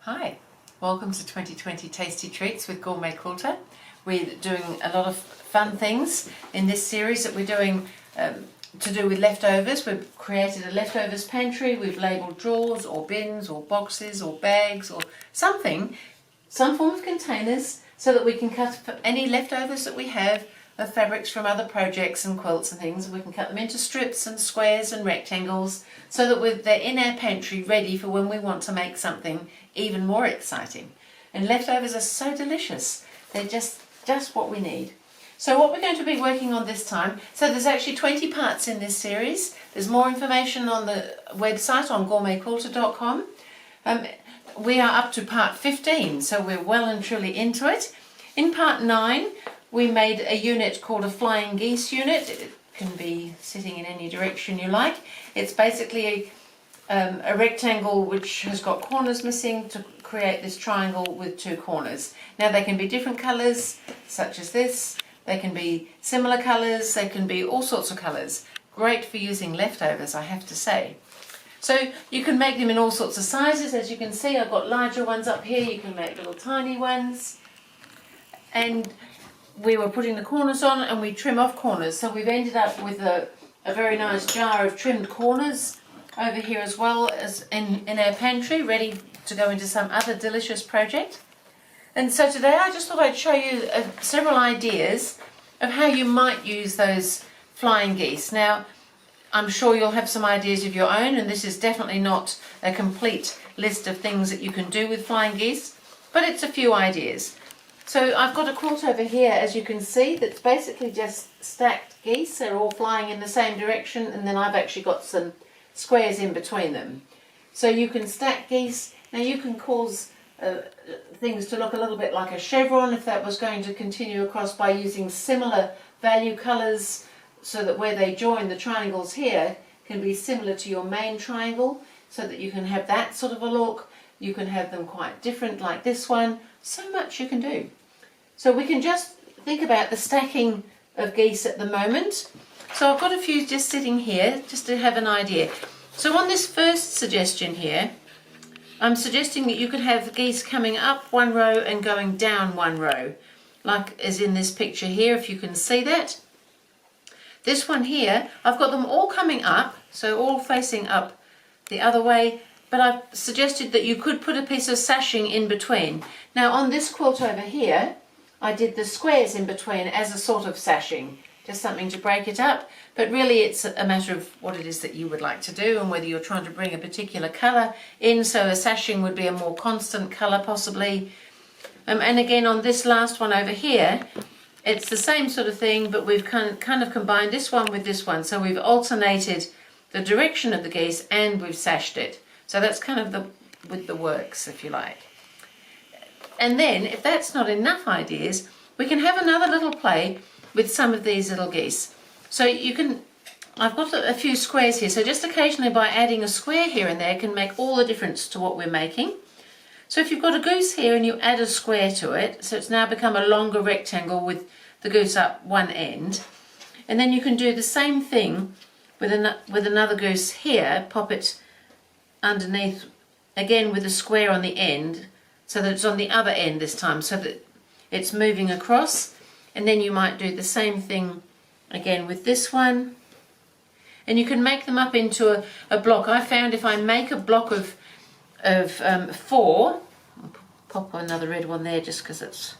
Hi, welcome to 2020 Tasty Treats with GourmetQuilter. We're doing a lot of fun things in this series that we're doing to do with leftovers. We've created a leftovers pantry. We've labelled drawers or bins or boxes or bags or something, some form of containers, so that we can cut any leftovers that we have of fabrics from other projects and quilts and things. We can cut them into strips and squares and rectangles so that they're in our pantry ready for when we want to make something even more exciting. And leftovers are so delicious. They're just what we need. So what we're going to be working on this time, so there's actually 20 parts in this series. There's more information on the website on gourmetquilter.com. We are up to part 15, so we're well and truly into it. In part 9, we made a unit called a flying geese unit. It can be sitting in any direction you like. It's basically a rectangle which has got corners missing to create this triangle with two corners. Now they can be different colours, such as this. They can be similar colours. They can be all sorts of colours. Great for using leftovers, I have to say. So you can make them in all sorts of sizes. As you can see, I've got larger ones up here. You can make little tiny ones. And we were putting the corners on and we trim off corners. So we've ended up with a very nice jar of trimmed corners over here as well as in our pantry, ready to go into some other delicious project. And so today I just thought I'd show you several ideas of how you might use those flying geese. Now, I'm sure you'll have some ideas of your own, and this is definitely not a complete list of things that you can do with flying geese, but it's a few ideas. So I've got a quilt over here, as you can see, that's basically just stacked geese. They're all flying in the same direction, and then I've actually got some squares in between them. So you can stack geese. Now you can cause things to look a little bit like a chevron if that was going to continue across, by using similar value colours, so that where they join, the triangles here can be similar to your main triangle, so that you can have that sort of a look. You can have them quite different like this one. So much you can do. So we can just think about the stacking of geese at the moment. So I've got a few just sitting here just to have an idea. So on this first suggestion here, I'm suggesting that you could have the geese coming up one row and going down one row, like as in this picture here, if you can see that. This one here, I've got them all coming up, so all facing up the other way, but I've suggested that you could put a piece of sashing in between. Now on this quilt over here, I did the squares in between as a sort of sashing, just something to break it up, but really it's a matter of what it is that you would like to do and whether you're trying to bring a particular colour in, so a sashing would be a more constant colour possibly. And again on this last one over here, it's the same sort of thing, but we've kind of combined this one with this one, so we've alternated the direction of the geese and we've sashed it. So that's kind of with the works, if you like. And then, if that's not enough ideas, we can have another little play with some of these little geese. So you can, I've got a few squares here, so just occasionally by adding a square here and there can make all the difference to what we're making. So if you've got a goose here and you add a square to it, so it's now become a longer rectangle with the goose up one end, and then you can do the same thing with another goose here, pop it underneath again with a square on the end, so that it's on the other end this time, so that it's moving across. And then you might do the same thing again with this one, and you can make them up into a block. I found if I make a block of 4, I'll pop another red one there just because it's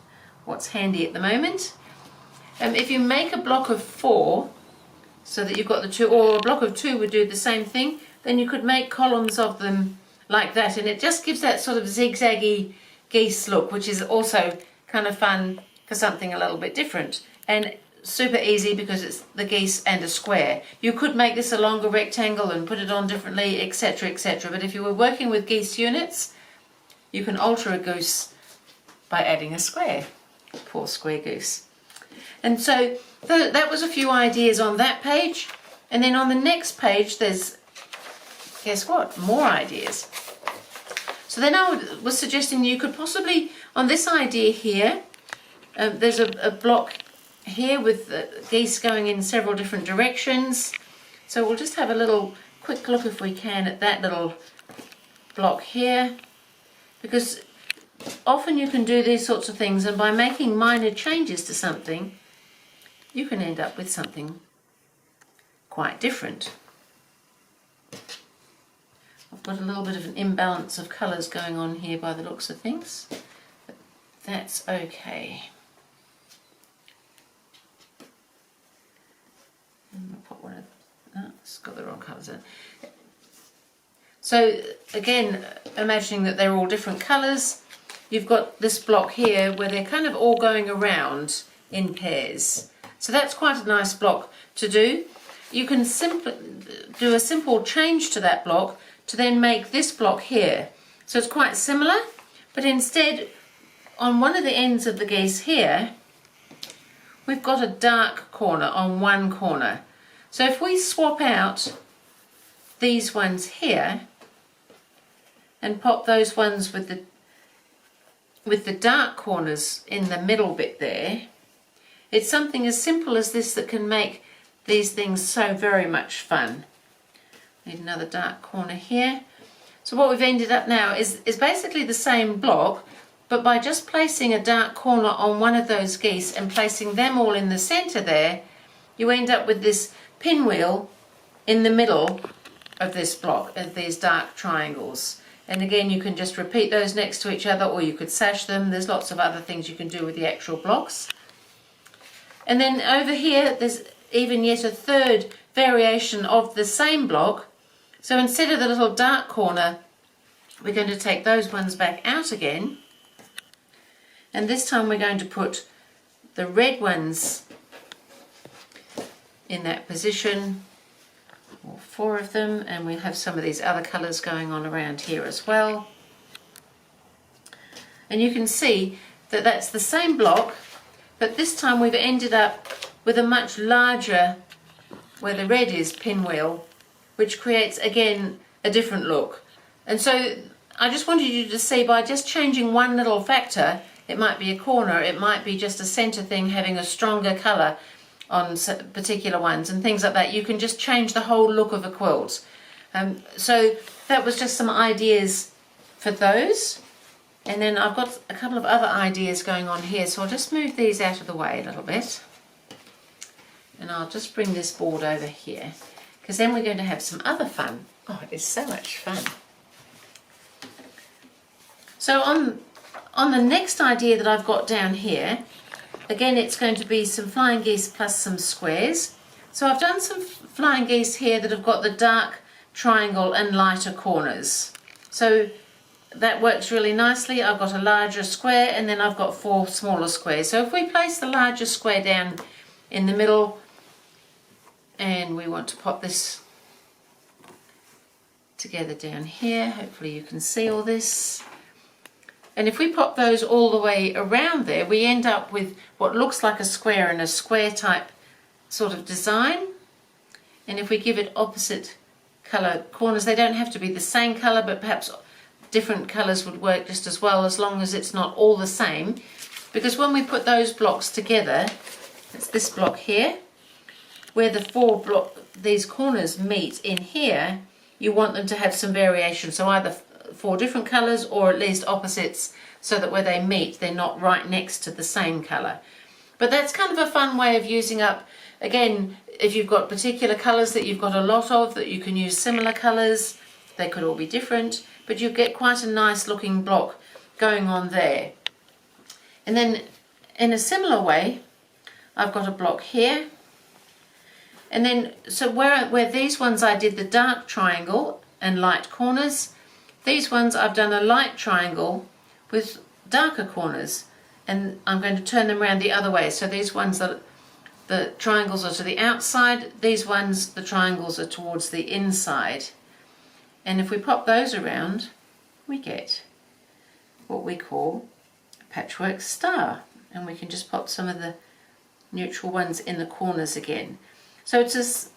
what's handy at the moment. If you make a block of 4 so that you've got the 2, or a block of 2 would do the same thing, then you could make columns of them like that, and it just gives that sort of zigzaggy geese look, which is also kind of fun for something a little bit different, and super easy because it's the geese and a square. You could make this a longer rectangle and put it on differently, etc., etc., but if you were working with geese units, you can alter a goose by adding a square. Poor square goose. And so that was a few ideas on that page, and then on the next page there's, guess what, more ideas. So then I was suggesting you could possibly, on this idea here, there's a block here with the geese going in several different directions. So we'll just have a little quick look, if we can, at that little block here. because often you can do these sorts of things, and by making minor changes to something, you can end up with something quite different. I've got a little bit of an imbalance of colours going on here by the looks of things, but that's okay. I'll put one of, oh, it's got the wrong colours in. So again, imagining that they're all different colours, you've got this block here where they're kind of all going around in pairs. So that's quite a nice block to do. You can simply do a simple change to that block to then make this block here. So it's quite similar, but instead on one of the ends of the geese here, we've got a dark corner on one corner. So if we swap out these ones here and pop those ones with the dark corners in the middle bit there, it's something as simple as this that can make these things so very much fun. Need another dark corner here. So what we've ended up now is basically the same block, but by just placing a dark corner on one of those geese and placing them all in the centre there, you end up with this pinwheel in the middle of this block, of these dark triangles. And again, you can just repeat those next to each other, or you could sash them. There's lots of other things you can do with the actual blocks. And then over here, there's even yet a third variation of the same block. So instead of the little dark corner, we're going to take those ones back out again. And this time we're going to put the red ones in that position, or 4 of them, and we'll have some of these other colours going on around here as well. And you can see that that's the same block, but this time we've ended up with a much larger, where the red is, pinwheel, which creates again a different look. And so I just wanted you to see, by just changing one little factor, it might be a corner, it might be just a centre thing having a stronger colour on particular ones and things like that. You can just change the whole look of a quilt. So that was just some ideas for those. And then I've got a couple of other ideas going on here, so I'll just move these out of the way a little bit. And I'll just bring this board over here, because then we're going to have some other fun. Oh, it is so much fun. So on the next idea that I've got down here, again, it's going to be some flying geese plus some squares. So I've done some flying geese here that have got the dark triangle and lighter corners. So that works really nicely. I've got a larger square and then I've got 4 smaller squares. So if we place the larger square down in the middle, and we want to pop this together down here, hopefully you can see all this. And if we pop those all the way around there, we end up with what looks like a square and a square type sort of design. And if we give it opposite colour corners, they don't have to be the same colour, but perhaps different colours would work just as well, as long as it's not all the same. Because when we put those blocks together, it's this block here, where the these corners meet in here, you want them to have some variation. So either 4 different colours or at least opposites, so that where they meet, they're not right next to the same colour. But that's kind of a fun way of using up, again, if you've got particular colours that you've got a lot of, that you can use similar colours. They could all be different, but you get quite a nice looking block going on there. And then in a similar way, I've got a block here. And then, so where these ones I did the dark triangle and light corners, these ones I've done a light triangle with darker corners, and I'm going to turn them around the other way. So these ones, the triangles are to the outside, these ones, the triangles are towards the inside. And if we pop those around, we get what we call a patchwork star. And we can just pop some of the neutral ones in the corners again. So it's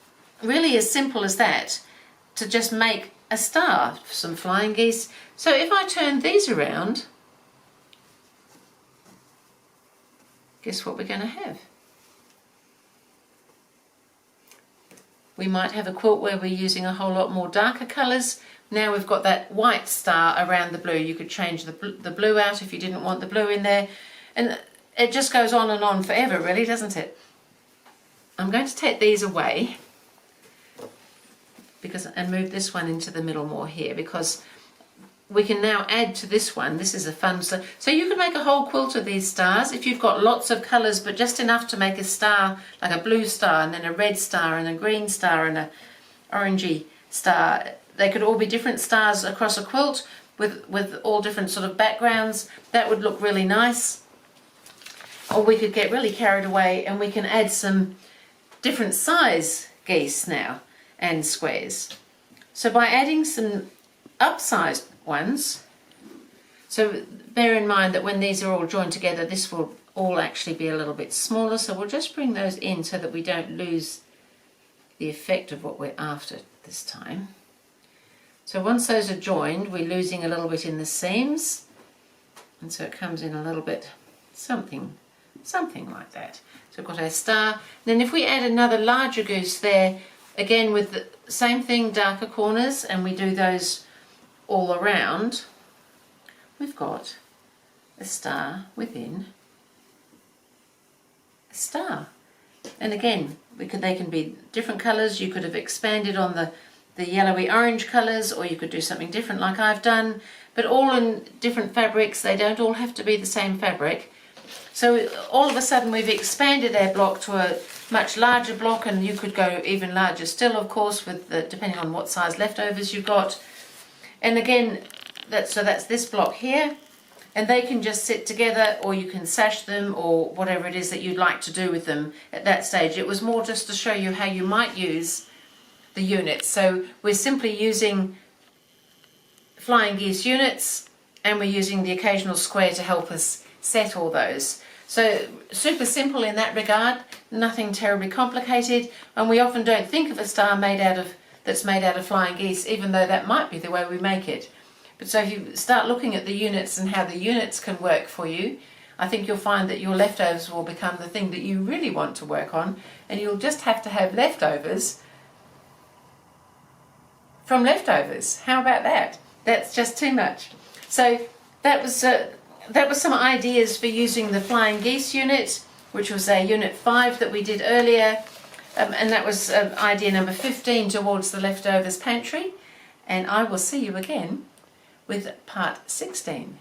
really as simple as that, to just make a star, some flying geese. So if I turn these around, guess what we're going to have? We might have a quilt where we're using a whole lot more darker colours. Now we've got that white star around the blue. You could change the blue out if you didn't want the blue in there. And it just goes on and on forever, really, doesn't it? I'm going to take these away and move this one into the middle more here, because we can now add to this one. This is a fun star. So you could make a whole quilt of these stars if you've got lots of colours, but just enough to make a star, like a blue star and then a red star and a green star and a orangey star. They could all be different stars across a quilt with all different sort of backgrounds. That would look really nice. Or we could get really carried away and we can add some different size geese now and squares. So by adding some upsized ones, so bear in mind that when these are all joined together, this will all actually be a little bit smaller, so we'll just bring those in so that we don't lose the effect of what we're after this time. So once those are joined, we're losing a little bit in the seams, and so it comes in a little bit something like that. So we've got our star. Then if we add another larger goose there, again with the same thing, darker corners, and we do those all around, we've got a star within a star. And again, they can be different colours. You could have expanded on the yellowy orange colours, or you could do something different like I've done, but all in different fabrics. They don't all have to be the same fabric. So all of a sudden we've expanded our block to a much larger block, and you could go even larger still, of course, with depending on what size leftovers you've got. And again, that's this block here, and they can just sit together, or you can sash them, or whatever it is that you'd like to do with them at that stage. It was more just to show you how you might use the units. So we're simply using flying geese units, and we're using the occasional square to help us set all those. So super simple in that regard, nothing terribly complicated, and we often don't think of a star that's made out of flying geese, even though that might be the way we make it. But so if you start looking at the units and how the units can work for you, I think you'll find that your leftovers will become the thing that you really want to work on, and you'll just have to have leftovers from leftovers. How about that? That's just too much. So that was some ideas for using the flying geese unit, which was a unit 5 that we did earlier, and that was idea number 15 towards the Leftovers Pantry, and I will see you again with part 16.